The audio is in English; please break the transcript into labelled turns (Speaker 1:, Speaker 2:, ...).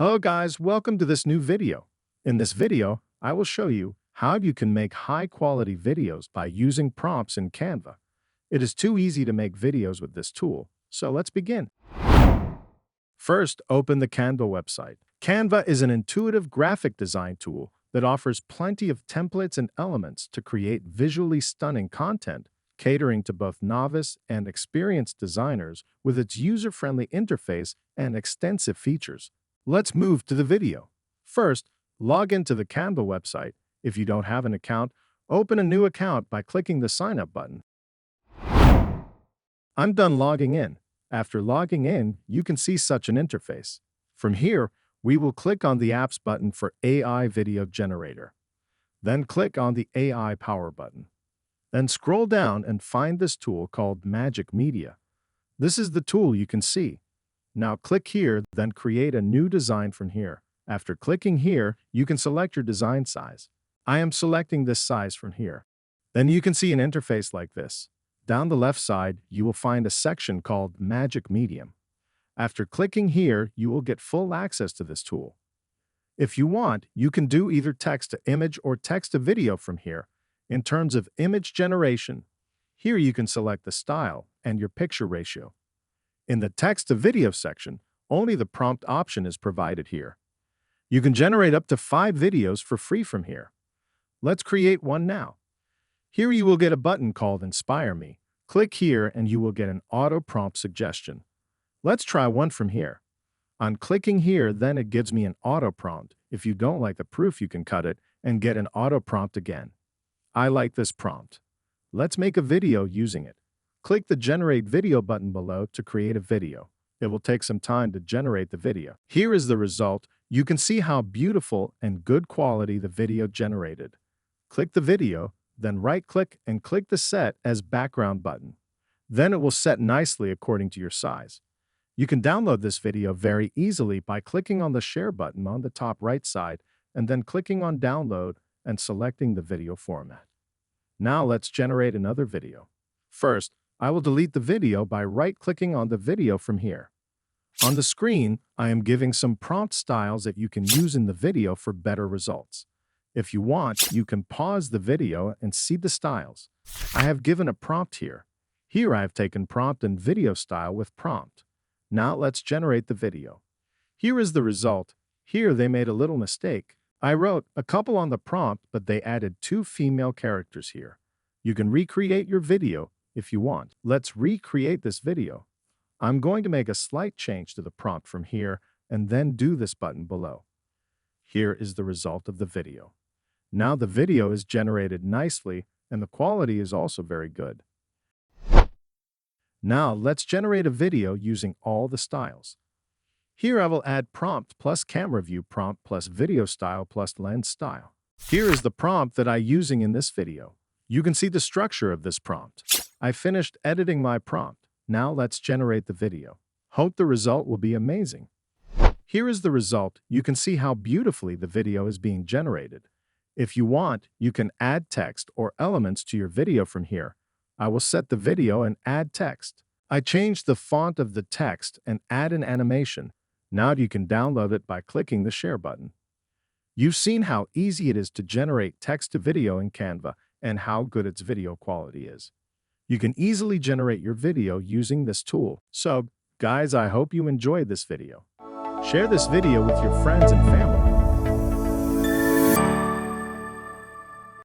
Speaker 1: Hello guys, welcome to this new video. In this video, I will show you how you can make high-quality videos by using prompts in Canva. It is too easy to make videos with this tool, so let's begin. First, open the Canva website. Canva is an intuitive graphic design tool that offers plenty of templates and elements to create visually stunning content, catering to both novice and experienced designers with its user-friendly interface and extensive features. Let's move to the video. First, log into the Canva website. If you don't have an account, open a new account by clicking the Sign Up button. I'm done logging in. After logging in, you can see such an interface. From here, we will click on the Apps button for AI Video Generator. Then click on the AI Power button. Then scroll down and find this tool called Magic Media. This is the tool you can see. Now click here, then create a new design from here. After clicking here, you can select your design size. I am selecting this size from here. Then you can see an interface like this. Down the left side, you will find a section called Magic Medium. After clicking here, you will get full access to this tool. If you want, you can do either text to image or text to video from here. In terms of image generation, here you can select the style and your picture ratio. In the text to video section, only the prompt option is provided here. You can generate up to 5 videos for free from here. Let's create one now. Here you will get a button called Inspire Me. Click here and you will get an auto prompt suggestion. Let's try one from here. On clicking here, then it gives me an auto prompt. If you don't like the proof, you can cut it and get an auto prompt again. I like this prompt. Let's make a video using it. Click the Generate Video button below to create a video. It will take some time to generate the video. Here is the result. You can see how beautiful and good quality the video generated. Click the video, then right-click and click the Set as Background button. Then it will set nicely according to your size. You can download this video very easily by clicking on the Share button on the top right side and then clicking on Download and selecting the video format. Now let's generate another video. First, I will delete the video by right-clicking on the video from here. On the screen, I am giving some prompt styles that you can use in the video for better results. If you want, you can pause the video and see the styles. I have given a prompt here. Here I have taken prompt and video style with prompt. Now let's generate the video. Here is the result. Here they made a little mistake. I wrote a couple on the prompt, but they added 2 female characters here. You can recreate your video if you want. Let's recreate this video. I'm going to make a slight change to the prompt from here and then do this button below. Here is the result of the video. Now the video is generated nicely and the quality is also very good. Now let's generate a video using all the styles. Here I will add prompt plus camera view prompt plus video style plus lens style. Here is the prompt that I'm using in this video. You can see the structure of this prompt. I finished editing my prompt. Now let's generate the video. Hope the result will be amazing. Here is the result. You can see how beautifully the video is being generated. If you want, you can add text or elements to your video from here. I will set the video and add text. I changed the font of the text and add an animation. Now you can download it by clicking the Share button. You've seen how easy it is to generate text to video in Canva and how good its video quality is. You can easily generate your video using this tool. So, guys, I hope you enjoyed this video. Share this video with your friends and family.